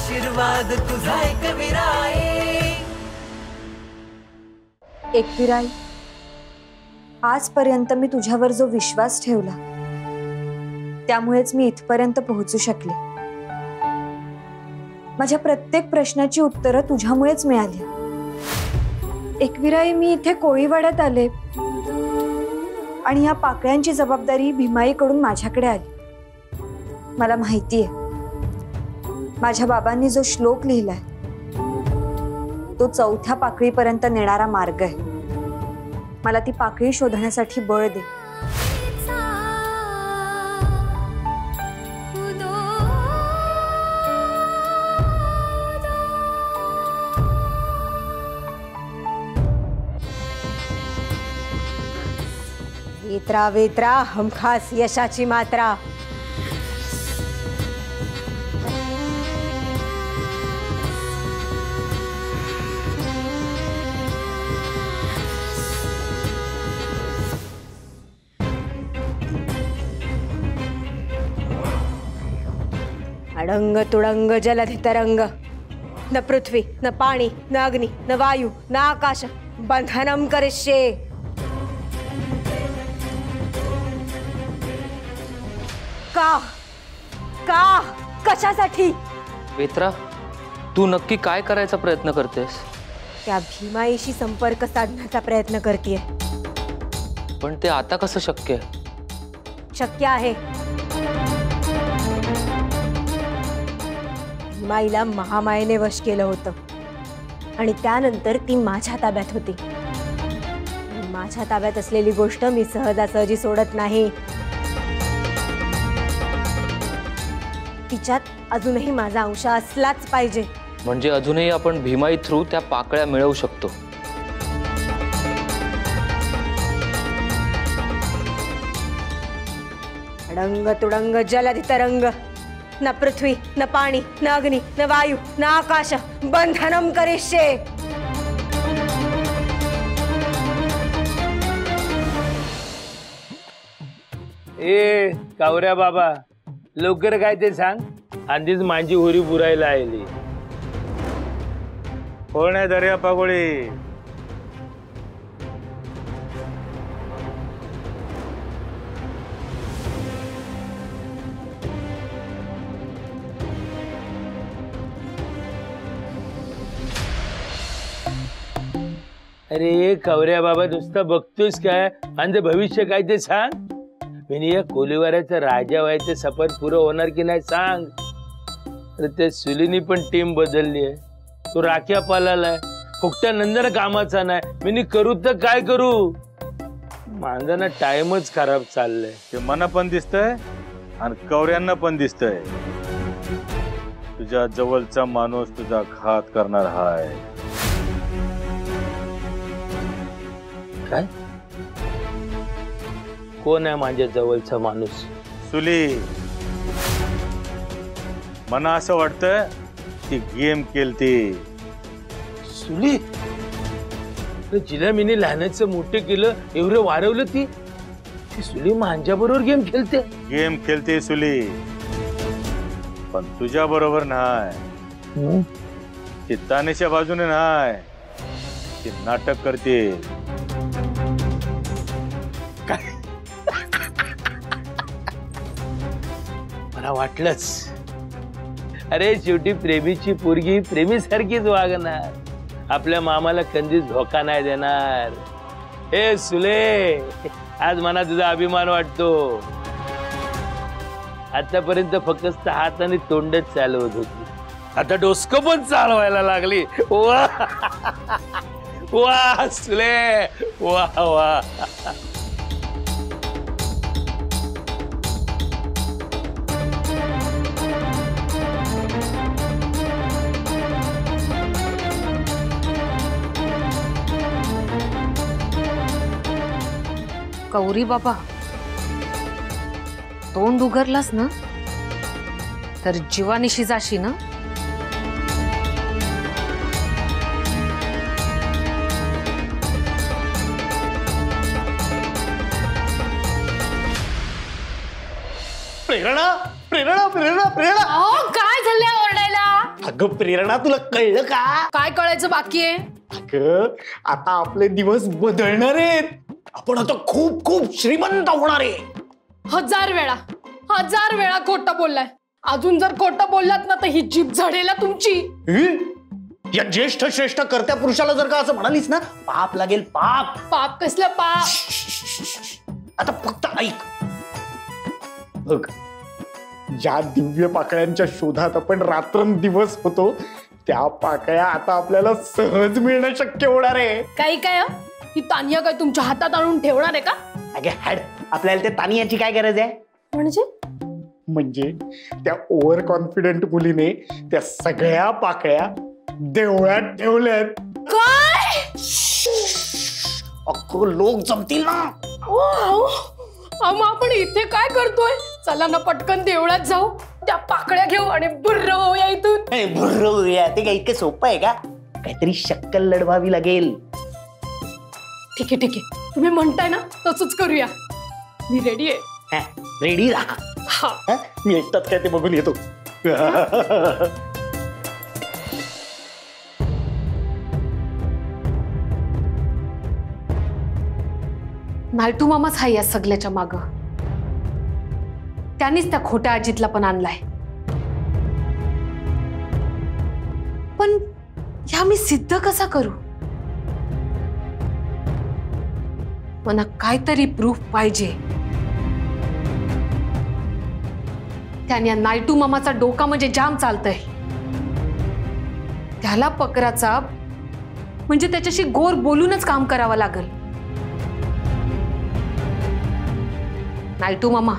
आशीर्वाद तुझा एकविराई. एकविराई, आजपर्यंत मी तुझ्यावर जो विश्वास ठेवला त्यामुळेच मी इथपर्यंत पोहोचू शकले. माझ्या प्रत्येक प्रश्नाची उत्तरं तुझ्यामुळेच मिळाली. एकविराई, मी इथे कोळीवाड्यात आले आणि या पाकळ्यांची जबाबदारी भीमाईकडून माझ्याकडे आली. मला माहितीये माझ्या बाबांनी जो श्लोक लिहिलाय तो 4थ्या पाकळीपर्यंत नेणारा मार्ग आहे. मला ती पाकळी शोधण्यासाठी बळ दे. वेत्रा वेत्रा हमखास यशाची मात्रा. अडंग तुडंग जलधि तरंग, न पृथ्वी न पाणी न अग्नि न वायु न आकाश बंधनम करिष्ये. का का कशासाठी? वेत्रा, तू नक्की काय करायचा प्रयत्न करतेस? त्या भीमाईशी संपर्क साधण्याचा प्रयत्न करतेय. पण ते आता कसं शक्य आहे? शक्य आहे. भीमाईला महामायेने वश केलं होतं आणि त्यानंतर ती माझ्या ताब्यात होती. माझ्या ताब्यात असलेली गोष्ट मी सहजासहजी सोडत नाही. तिच्यात अजूनही माझा अंश असलाच पाहिजे. म्हणजे अजूनही आपण भीमाई थ्रू त्या पाकळ्या मिळवू शकतो. अडंग तुडंग जलधि तरंग, न पृथ्वी न पाणी न अग्नि न वायु न आकाश बंधनम करिष्ये. ए कावऱ्या बाबा, लवकर काय ते सांग. आधीच माझी होरी बुरायला आली. कोण आहे दर्या पागोळी? अरे कावऱ्या बाबा, नुसतं बघतोस काय? आणि भविष्य काय ते सांग. मी या कोलीवाऱ्याचा राजा व्हायचं सफर पुरं होणार की नाही सांग. अरे त्या सुलीनी पण टीम बदलली आहे. तो राख्या पालालाय, फुकट्या नंदन कामाचा नाही. मी करू तर काय करू? माझा ना टाइमच खराब चाललाय. ते मला पण दिसतंय आणि कवऱ्यांना पण दिसतंय. तुझ्या जवळचा माणूस तुझा घात करणार हाय. काय? कोण आहे माझ्या जवळचा माणूस? सुली. मला असं वाटतं ती गेम केलती. सुली? जिला मी लहानाचं मोठे केलं, एवढं वारवलं, ती सुली माझ्या बरोबर गेम खेळते. गेम खेळते सुली, पण तुझ्या बरोबर नाही. ती तानेच्या बाजूने नाही, ती नाटक करते. मला वाटलंच. अरे शेवटी प्रेमीची पोरगी प्रेमी सारखीच वागणार. आपल्या मामाला कधीच धोका नाही देणार. हे सुले, आज मला तुझा अभिमान वाटतो. आतापर्यंत फक्त हात आणि तोंडच चालवत होती, आता डोसकं पण चालवायला लागली. वा वा सुले, वा वा. कौरी बाबा, तोंड उघडलास ना तर जीवानिशी जाशी ना. प्रेरणा प्रेरणा प्रेरणा प्रेरणा. काय झालंय ओरडायला? अगं प्रेरणा, तुला कळलं का? काय कळायचं बाकी आहे? अगं आता आपले दिवस बदलणार आहेत. आपण आता खूप खूप श्रीमंत होणार आहे. 1000 वेळा खोटं बोललाय. अजून जर खोटं बोललात ना तर ही जीभ झडेल तुमची. या ज्येष्ठ श्रेष्ठ कर्त्या पुरुषाला जर का असं म्हणालीस ना, पाप लागेल. पाप. पाप कसलं पाप? आता फक्त ऐक बघ, ज्या दिव्य पाकळ्यांच्या शोधात आपण रात्रंदिवस होतो त्या पाकळ्या आता आपल्याला सहज मिळणं शक्य होणार आहे. काही काय ही तानिया काय तुमच्या हातात आणून ठेवणार आहे का? अगे हॅड, आपल्याला ते तानियाची काय गरज आहे? म्हणजे त्या ओव्हर कॉन्फिडंट मुलीने त्या सगळ्या पाकळ्या देवळात ठेवल्यात. काय? अख्खो लोक जमतील ना. मग आपण इथे काय करतोय? चला ना पटकन देवळात जाऊ, त्या पाकळ्या घेऊ आणि बुर्र होऊया इथून. बुर्र होऊया? ते काय इतकं सोपं आहे का? काहीतरी शक्कल लढवावी लागेल. ठीक आहे, तुम्ही म्हणताय ना तसंच करूया. मी रेडी आहे. रेडी राहा. हा, मी एकटाच काय ते बघून येतो. नायटू मामाच हाय या सगळ्याच्या माग. त्यांनीच त्या खोट्या आजीतला पण आणलाय. पण ह्या मी सिद्ध कसा करू? मला काहीतरी प्रूफ पाहिजे. त्याने नायटू मामाचा डोका म्हणजे जाम चालतंय. त्याला पकराचा म्हणजे त्याच्याशी गोर बोलूनच काम करावं लागल. नायटू मामा,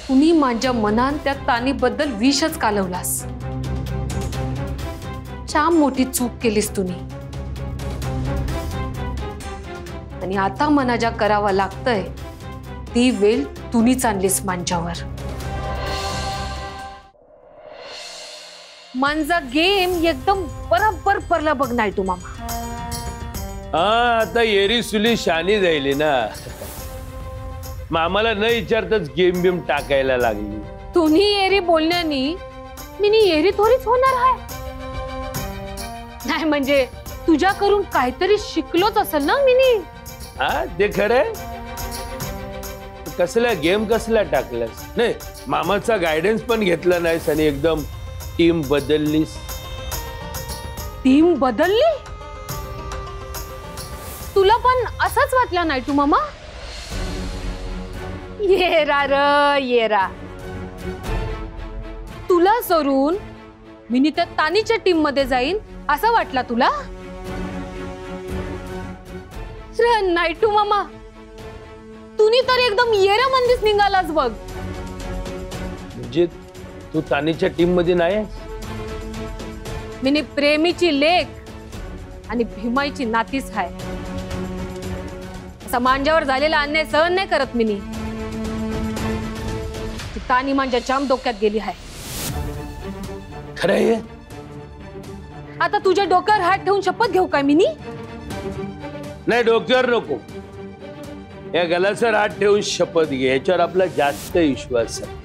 तुम्ही माझ्या मनात त्या तानीबद्दल विषच कालवलास. जाम मोठी चूक केलीस तुम्ही. आणि आता मना ज्या करावा लागतंय ती वेळ तुम्हीच आणलीस माझ्यावर. माझा गेम एकदम बरोबर परला बघ नायटू मामा. हा, आता येरी सुली शानी जायली ना. मामाला न विचारताच गेम बिम टाकायला लागली. तुम्ही येरी बोलण्यानी मी येरी थोडीच होणार आहे. नाही म्हणजे तुझ्या करून काहीतरी शिकलोच असेल ना मी. हा, ते खरंय. कसला गेम कसला टाकलास? नाही, मामाचा गायडन्स पण घेतला नाहीस आणि एकदम टीम बदललीस. टीम बदलली? तुला पण असंच वाटलं नायटू मामा? येरा र येरा, तुला सोडून मी त्या तानीच्या टीम मध्ये जाईन असं वाटलं तुला? नायटू मामा, तुम्ही तर एकदम येरा मंदीच निघालास बघ. म्हणजे तू तानीच्या टीम मध्ये नाही? मी प्रेमीची लेक आणि भीमाईची नातीच आहे. असा मांजावर झालेला अन्याय सहन नाही करत मी. तानी माझ्या जाम डोक्यात गेली आहे. खरंय? आता तुझ्या डोक्यावर हात ठेवून शपथ घेऊ काय मी? नाही, डोक्यावर नको. या गलाचा हात ठेवून शपथ घे. याच्यावर आपला जास्त विश्वास आहे.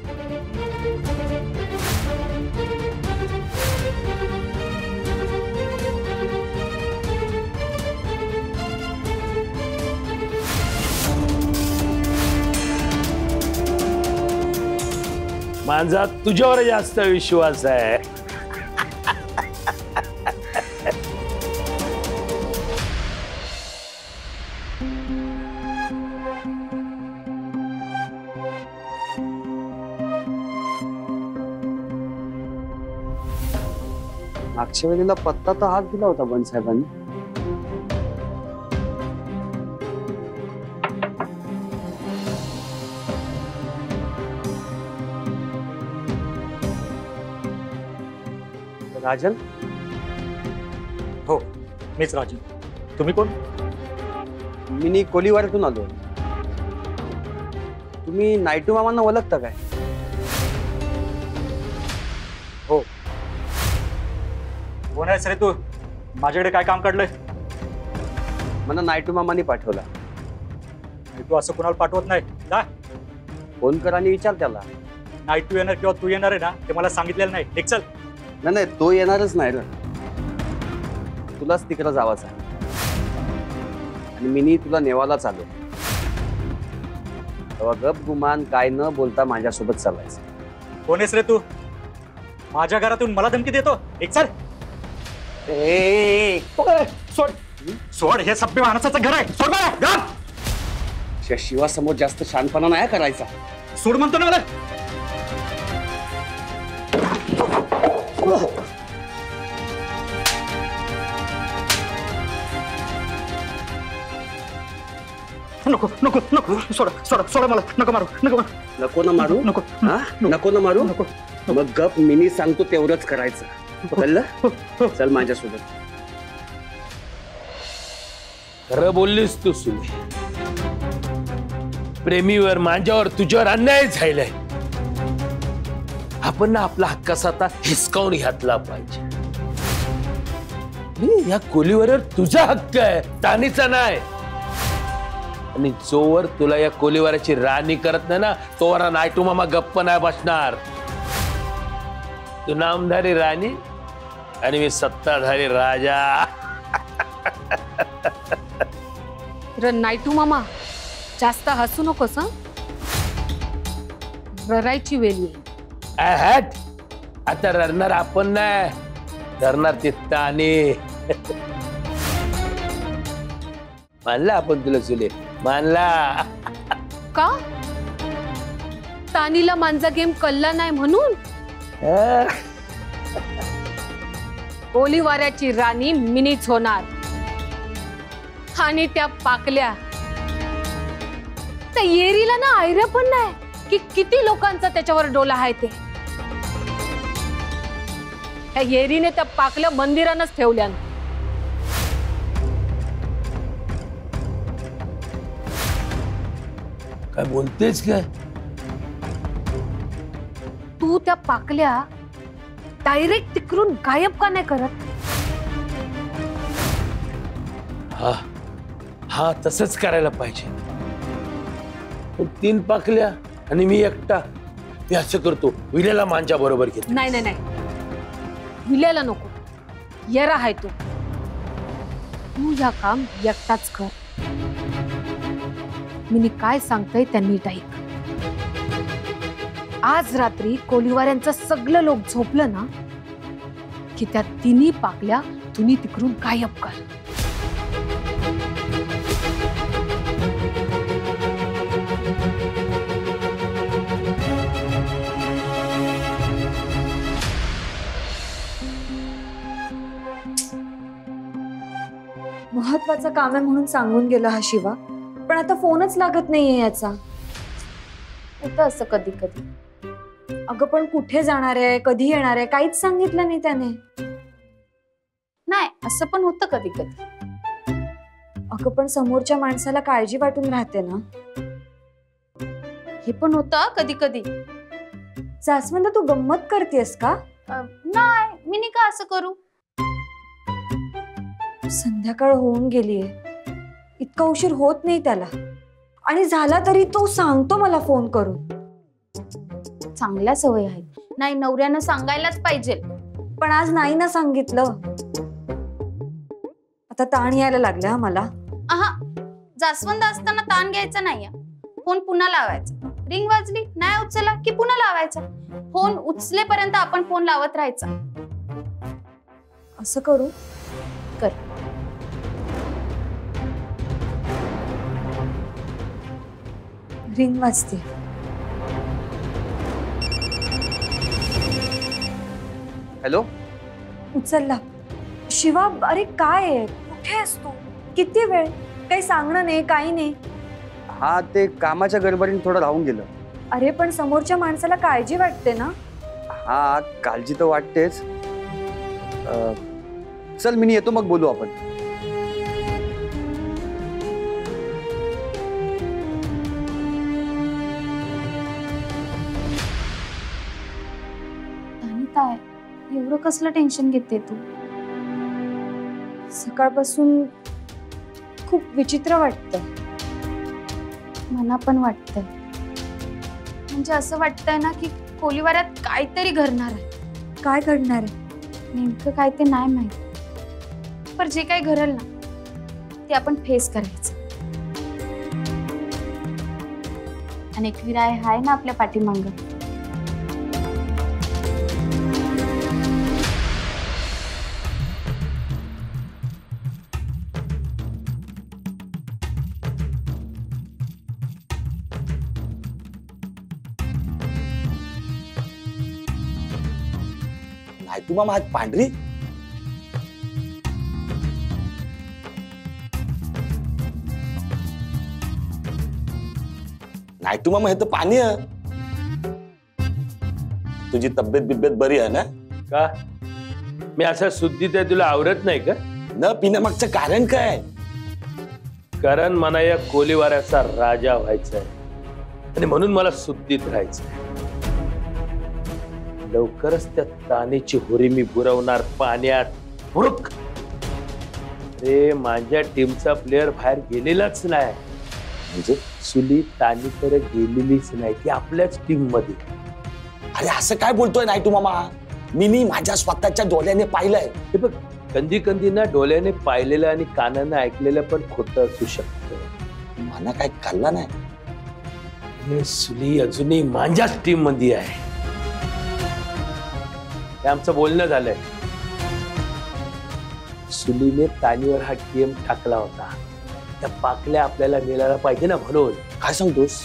माझा तुझ्यावर जास्त विश्वास आहे. मागच्या वेळेला पत्ता तर हाच दिला होता बन साहेबांनी. राजन? हो, मीच राजन. तुम्ही कोण? मी कोलीवाड्यातून आलो. तुम्ही नायटू मामांना ओळखता काय? हो. कोण आहेस रे तू? माझ्याकडे काय काम काढलंय? मला नायटू मामांनी पाठवला. तू असं कोणाला पाठवत नाही. जा फोन कर आणि विचार त्याला. नाईटू येणार किंवा तू येणार आहे ना ते मला सांगितलेलं नाही. एक चल. नाही तो येणारच नाही रे, तुलाच तिकडं जावाचं आहे आणि मिनी तुला नेवालाच आलो. तेव्हा गप गुमान काय न बोलता माझ्यासोबत चालायचं. कोण आहेस रे तू? माझ्या घरातून मला धमकी देतो. एक चल. सोड सोड, हे सभ्य माणसाचं घर आहे. सोड मला. शिवासमोर जास्त शानपणा नाही करायचा. सोड म्हणतो ना मला. नको नको नको, सोडा सोडा सोडा मला. नको मारू नको नको ना मारू. नको नको ना मारू. नको. मग गप मिनी सांगतो तेवढंच करायचं. कळलं? चल माझ्यासोबत. खरं बोललीस तू सुले. प्रेमीवर माझ्यावर तुझ्यावर अन्याय झालाय. आपण ना आपला हक्काचा आता हिसकावून घातला पाहिजे. या कोलीवर तुझा हक्क आहे, तानीचा नाही. आणि जोवर तुला या कोलीवाराची राणी करत नाही ना तोवर नायटू मामा गप्प नाही बसणार. तू नामधारी राणी आणि मी सत्ताधारी राजा. नायटू मामा जास्त हसू नकोस. रडायची वेळ येईल. आता रडणार आपण नाही, रडणार तिथं. आणि मानला आपण तुला सुले, मानला का? तानीला मांजा गेम कळला नाही म्हणून? कोलीवाऱ्याची राणी मिनीच होणार. आणि त्या पाकल्या त्या येरीला ना आयडिया पण नाही की किती लोकांचा त्याच्यावर डोला आहे ते. त्या येरीने त्या पाकल्या मंदिरानच ठेवल्या. काय बोलतेस काय? तू त्या पाकल्या डायरेक्ट तिकडून गायब का नाही करत? हा हा तसंच करायला पाहिजे. 3 पाकल्या आणि मी एकटा. मी असं करतो, विल्याला माझ्या बरोबर घेतो. नाही नाही नाही, विल्याला नको. येरा आहे तू. तू या काम एकटाच कर. मी काय सांगतोय त्यांनी ऐक. आज रात्री कोलीवाऱ्यांचं सगळं लोक झोपलं ना की त्या तिन्ही पाकल्या तुम्ही तिकडून गायब कर. महत्वाचं काम आहे म्हणून सांगून गेला हा शिवा, पण आता फोनच लागत नाहीये याचा. होतं असं कधी कधी. अगं पण कुठे जाणार आहे, कधी येणार आहे, काहीच सांगितलं नाही त्याने. नाही असं पण होतं कधी कधी. अगं पण समोरच्या माणसाला काळजी वाटून राहते ना. हे पण होतं कधी कधी. जास्वंद तू गंमत करतेस का? नाही मी नाही का असं करू. संध्याकाळ होऊन गेलीये, इतका उशीर होत नाही त्याला. आणि झाला तरी तो सांगतो मला फोन करून. चांगल्या सवय आहेत. नाही नवऱ्यानं सांगायलाच पाहिजे. पण आज नाही ना सांगितलं. आता ताण यायला लागला मला. आहा, जास्वंद असताना ताण घ्यायचा नाहीये. फोन पुन्हा लावायचा. रिंग वाजली नाही उचलला की पुन्हा लावायचा. फोन उचलेपर्यंत आपण फोन लावत राहायचा. असं करू? कर. रिंग वाजते. हॅलो. उचलला. शिवा अरे काय आहे, कुठे आहेस तू? किती वेळ? काही सांगणं नाही, काही नाही. हा ते कामाच्या गडबडीने थोडं राहून गेलं. अरे पण समोरच्या माणसाला काळजी वाटते ना. हा काळजी तर वाटतेच. चल मी येतो मग बोलू आपण. काय एवढं कसलं टेन्शन घेते तू? सकाळपासून खूप विचित्र वाटतं. मला पण वाटतंय. म्हणजे असं वाटतंय ना की कोलीवाऱ्यात काहीतरी घडणार आहे. काय घडणार आहे? नेमकं काय ते नाही माहित, पण जे काही घडेल ना ते आपण फेस करायचं. आणि एकविराय हाय ना आपल्या पाठीमागं. नायटू मामा आज पांढरी? नायटू मामा हे तर पाणी आहे. तुझी तब्येत बिब्येत बरी आहे ना? का मी असा सुद्धित आहे तुला आवडत नाही का? न पिण्यामागचं कारण काय? कारण मला या कोलीवाऱ्याचा राजा व्हायचा आहे आणि म्हणून मला सुद्धित राहायचंय. लवकरच त्या तानेची होरी मी बुरवणार पाण्यात. हुरुक. अरे माझ्या टीमचा प्लेअर बाहेर गेलेलाच नाही. म्हणजे सुली तानीकडे गेलेलीच नाही, ती आपल्याच टीम मध्ये. अरे असं काय बोलतोय नायटू मामा? मी माझ्या स्वतःच्या डोळ्याने पाहिलंय. हे बघ, कधी कधी ना डोळ्याने पाहिलेलं आणि कानानं ऐकलेलं पण खोटं असू शकतं. मला काय कळलं नाही. हे सुली अजूनही माझ्याच टीम मध्ये आहे. हे आमचं बोलणं झालंय. सुलीने तानीवर हा गेम टाकला होता. त्या पाकल्या आपल्याला मिळायला पाहिजे ना म्हणून. काय सांगतोस?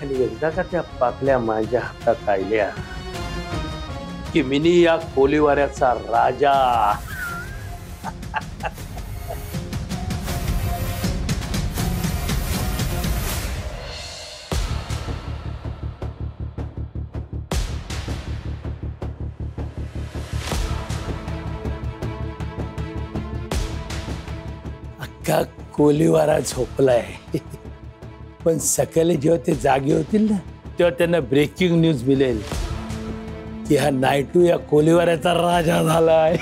आणि एकदा का त्या पाकल्या माझ्या हातात आल्या की मिनी या कोलीवाऱ्याचा राजा. अख्खा कोलीवारा झोपलाय. पण सकाळी जेव्हा ते जागे होतील ना तेव्हा त्यांना ब्रेकिंग न्यूज मिळेल की हा नायटू या कोलीवाऱ्याचा राजा झालाय.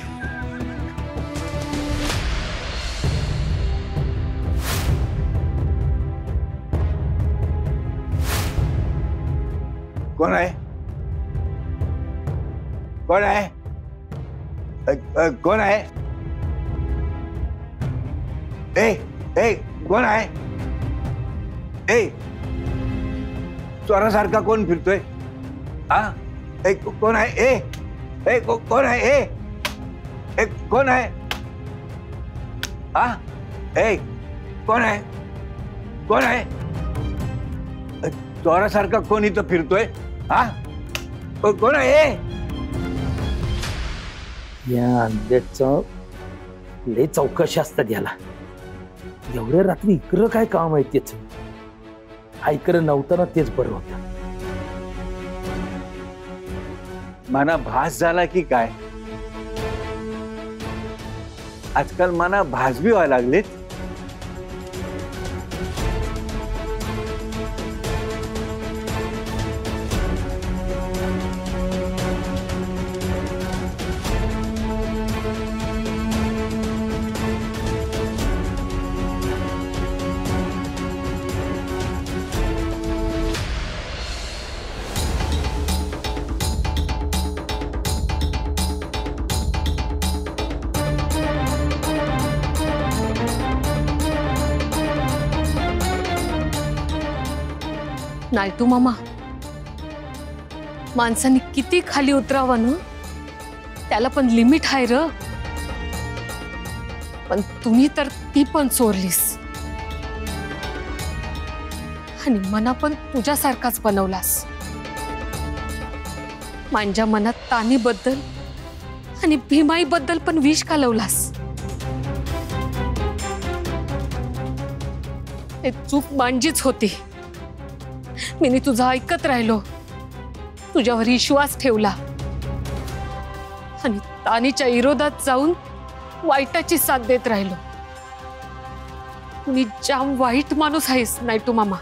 कोण आहे? कोण आहे? कोण आहे? ए ए कोण आहे? ए चोरासारखा कोण फिरतोय? हा ए कोण आहे? ए ए कोण आहे? ए कोण आहे? हा ए कोण आहे? कोण आहे? चोरासारखा कोण इथं फिरतोय? हा कोण आहे? या अंड्याचं लय चौकशी असतात याला. एवढ्या रात्री इकडं काय काम आहे त्याच? हा इकडं नव्हतं ना, तेच बरं होतं. मना भास झाला की काय? आजकाल मना भास बी व्हायला लागलेत. नायटू मामा, माणसांनी किती खाली उतरावं ना, त्याला पण लिमिट आहे र. पण तुम्ही तर ती पण चोरलीस आणि मना पण तुझ्यासारखाच बनवलास. माझ्या मनात तानीबद्दल आणि भीमाईबद्दल पण विष घालवलास. हे चूक माझीच होती. मी तुझं ऐकत राहिलो, तुझ्यावर विश्वास ठेवला आणि तानीच्या विरोधात जाऊन वाईटाची साथ देत राहिलो. मी जाम वाईट माणूस आहेस नायटू मामा.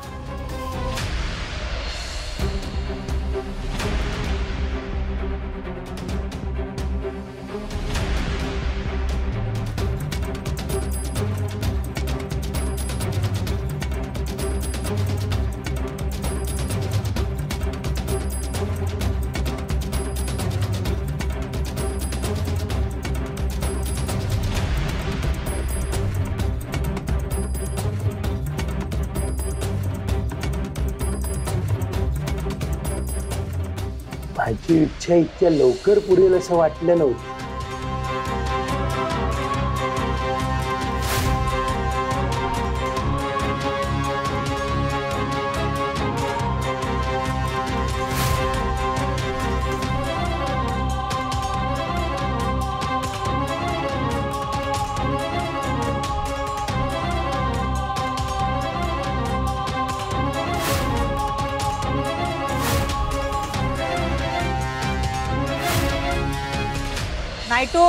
माझी इच्छा इतक्या लवकर पुरेल असं वाटलं नव्हतं. नायटू